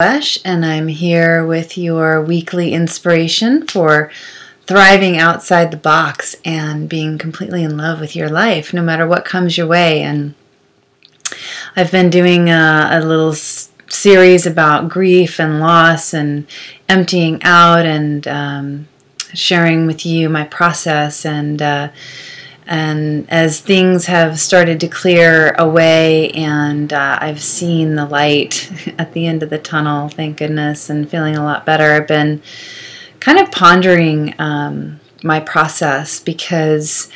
Elo'esh, and I'm here with your weekly inspiration for thriving outside the box and being completely in love with your life, no matter what comes your way. And I've been doing a little series about grief and loss and emptying out and sharing with you my process and as things have started to clear away and I've seen the light at the end of the tunnel, thank goodness, and feeling a lot better, I've been kind of pondering my process, because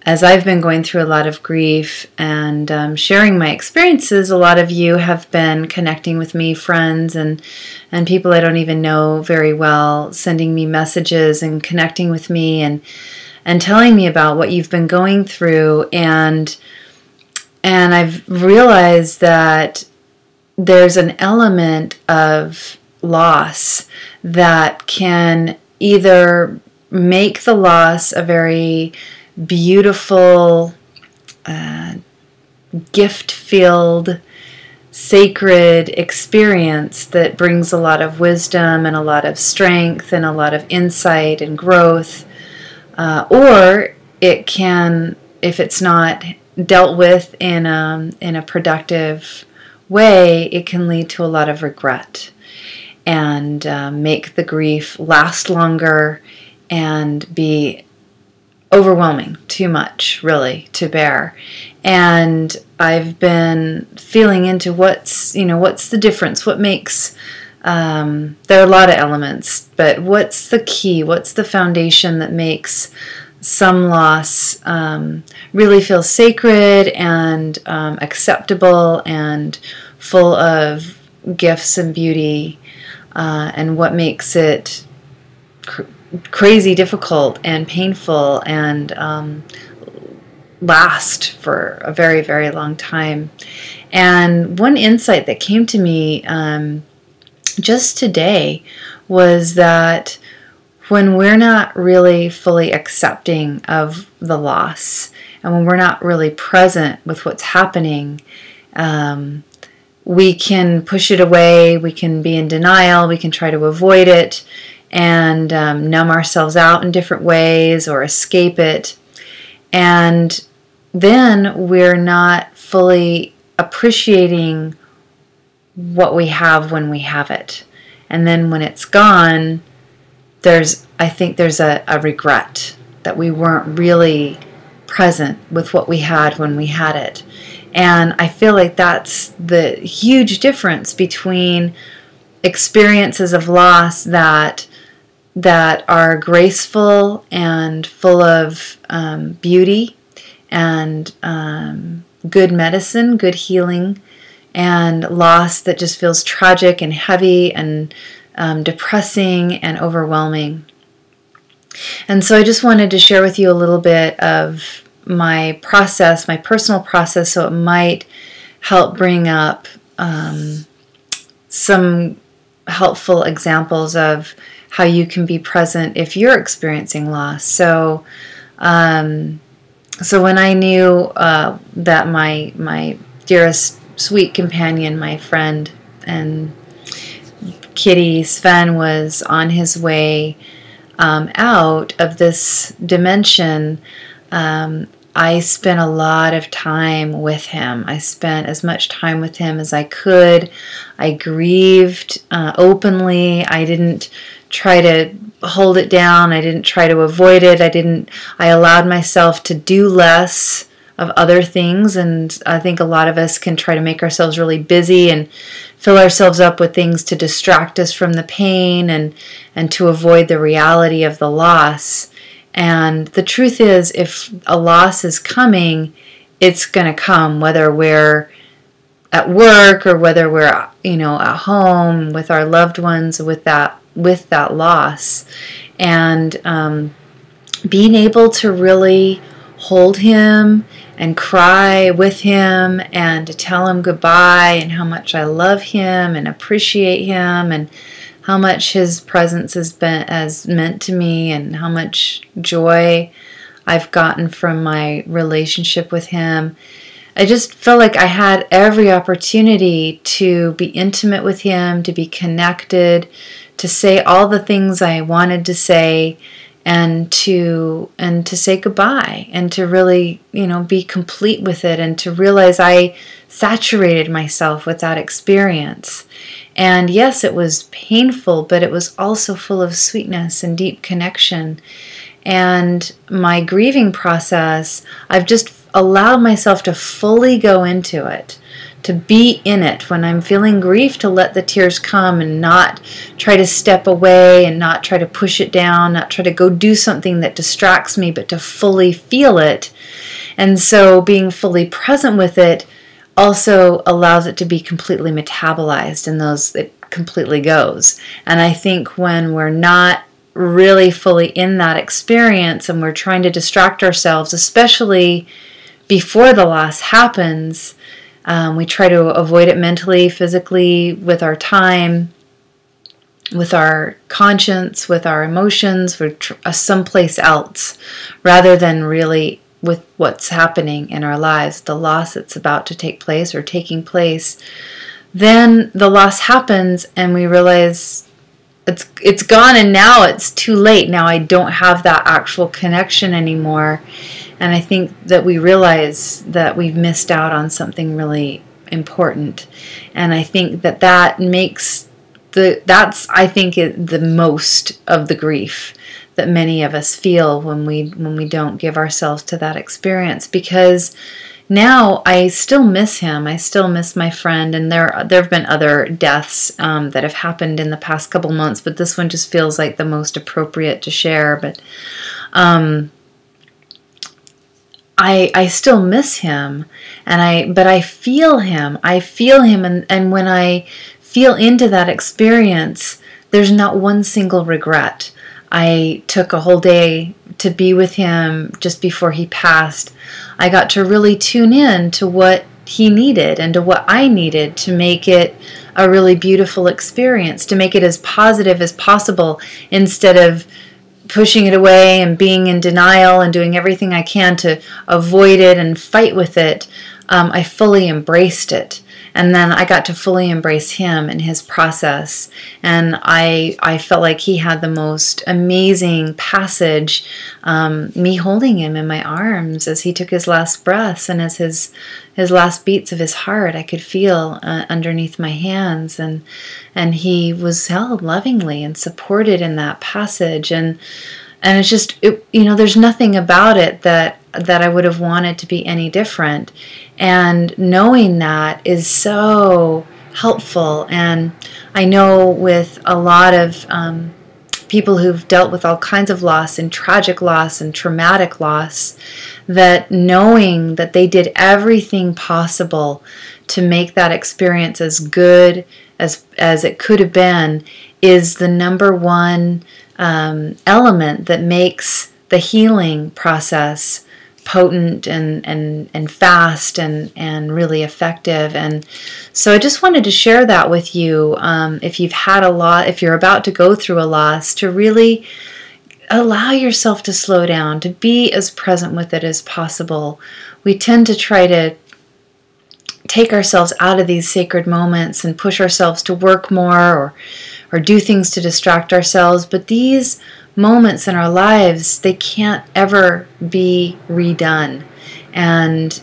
as I've been going through a lot of grief and sharing my experiences, a lot of you have been connecting with me, friends and people I don't even know very well, sending me messages and connecting with me and telling me about what you've been going through, and I've realized that there's an element of loss that can either make the loss a very beautiful, gift-filled, sacred experience that brings a lot of wisdom and a lot of strength and a lot of insight and growth. Or it can, if it's not dealt with in a productive way, it can lead to a lot of regret and make the grief last longer and be overwhelming, too much, really, to bear. And I've been feeling into what's the difference, what makes there are a lot of elements, but what's the key? What's the foundation that makes some loss really feel sacred and acceptable and full of gifts and beauty, and what makes it crazy difficult and painful and last for a very, very long time? And one insight that came to me just today was that when we're not really fully accepting of the loss and when we're not really present with what's happening, we can push it away, we can be in denial, we can try to avoid it and numb ourselves out in different ways or escape it. And then we're not fully appreciating what we have when we have it. And then when it's gone, I think there's a regret that we weren't really present with what we had when we had it. And I feel like that's the huge difference between experiences of loss that are graceful and full of beauty and good medicine, good healing, and loss that just feels tragic and heavy and depressing and overwhelming. And so I just wanted to share with you a little bit of my process, my personal process, so it might help bring up some helpful examples of how you can be present if you're experiencing loss. So when I knew that my dearest sweet companion, my friend and kitty Sven, was on his way out of this dimension, I spent a lot of time with him. I spent as much time with him as I could. I grieved openly. I didn't try to hold it down. I didn't try to avoid it. I allowed myself to do less of other things, and I think a lot of us can try to make ourselves really busy and fill ourselves up with things to distract us from the pain and to avoid the reality of the loss. And the truth is, if a loss is coming, it's going to come, whether we're at work or whether we're at home with our loved ones with that loss. And being able to really hold him and cry with him and to tell him goodbye and how much I love him and appreciate him and how much his presence has meant to me and how much joy I've gotten from my relationship with him. I just felt like I had every opportunity to be intimate with him, to be connected, to say all the things I wanted to say, and to say goodbye, and to really, be complete with it, and to realize I saturated myself with that experience. And yes, it was painful, but it was also full of sweetness and deep connection. And my grieving process, I've just allowed myself to fully go into it, to be in it. When I'm feeling grief, to let the tears come and not try to step away and not try to push it down, not try to go do something that distracts me, but to fully feel it. And so being fully present with it also allows it to be completely metabolized, and it completely goes. And I think when we're not really fully in that experience and we're trying to distract ourselves, especially before the loss happens, we try to avoid it mentally, physically, with our time, with our conscience, with our emotions, with someplace else, rather than really with what's happening in our lives, the loss that's about to take place or taking place. Then the loss happens and we realize it's gone, and now it's too late. Now I don't have that actual connection anymore. And I think that we realize that we've missed out on something really important. And I think that makes that's I think the most of the grief that many of us feel when we don't give ourselves to that experience. Because now I still miss him. I still miss my friend, and there have been other deaths that have happened in the past couple months, but this one just feels like the most appropriate to share. But I still miss him, but I feel him. And when I feel into that experience, there's not one single regret. I took a whole day to be with him just before he passed. I got to really tune in to what he needed and to what I needed to make it a really beautiful experience, to make it as positive as possible, instead of pushing it away and being in denial and doing everything I can to avoid it and fight with it. I fully embraced it. And then I got to fully embrace him and his process. And I felt like he had the most amazing passage, me holding him in my arms as he took his last breaths, and as his last beats of his heart I could feel underneath my hands. And he was held lovingly and supported in that passage. And it's just, there's nothing about it that I would have wanted to be any different. And knowing that is so helpful. And I know with a lot of people who've dealt with all kinds of loss and tragic loss and traumatic loss, that knowing that they did everything possible to make that experience as good as it could have been is the number one element that makes the healing process potent and fast and really effective. And so I just wanted to share that with you. If you've had if you're about to go through a loss, to really allow yourself to slow down, to be as present with it as possible. We tend to try to take ourselves out of these sacred moments and push ourselves to work more or do things to distract ourselves, but these moments in our lives, they can't ever be redone, and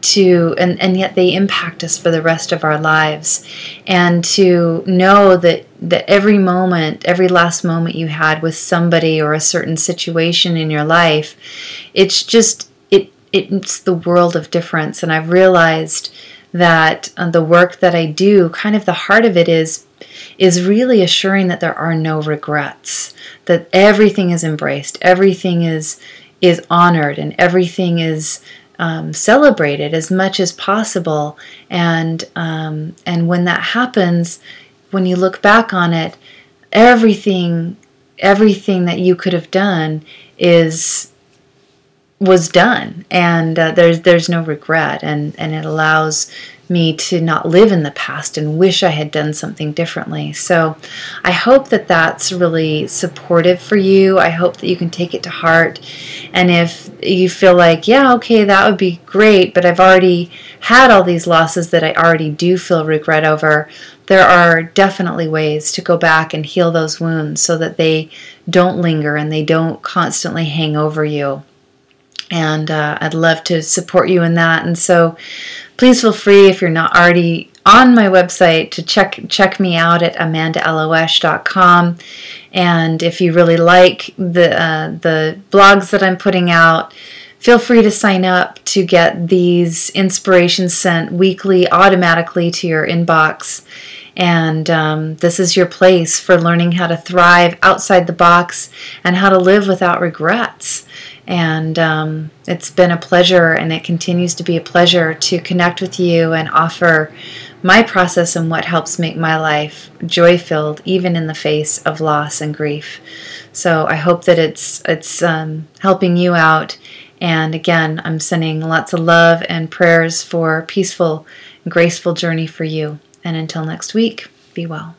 yet they impact us for the rest of our lives. And to know that every moment, every last moment you had with somebody or a certain situation in your life, it's the world of difference. And I've realized that the work that I do, kind of the heart of it is really assuring that there are no regrets, that everything is embraced, everything is honored, and everything is celebrated as much as possible. And when that happens, when you look back on it, everything that you could have done was done, and there's no regret, and it allows me to not live in the past and wish I had done something differently. So I hope that that's really supportive for you. I hope that you can take it to heart. And if you feel like, yeah, okay, that would be great, but I've already had all these losses that I already do feel regret over, there are definitely ways to go back and heal those wounds so that they don't linger and they don't constantly hang over you. And I'd love to support you in that. And so please feel free, if you're not already on my website, to check me out at amandaeloesh.com. And if you really like the blogs that I'm putting out, feel free to sign up to get these inspirations sent weekly automatically to your inbox. And this is your place for learning how to thrive outside the box and how to live without regrets. And it's been a pleasure, and it continues to be a pleasure to connect with you and offer my process and what helps make my life joy-filled, even in the face of loss and grief. So I hope that it's helping you out. And again, I'm sending lots of love and prayers for a peaceful and graceful journey for you. And until next week, be well.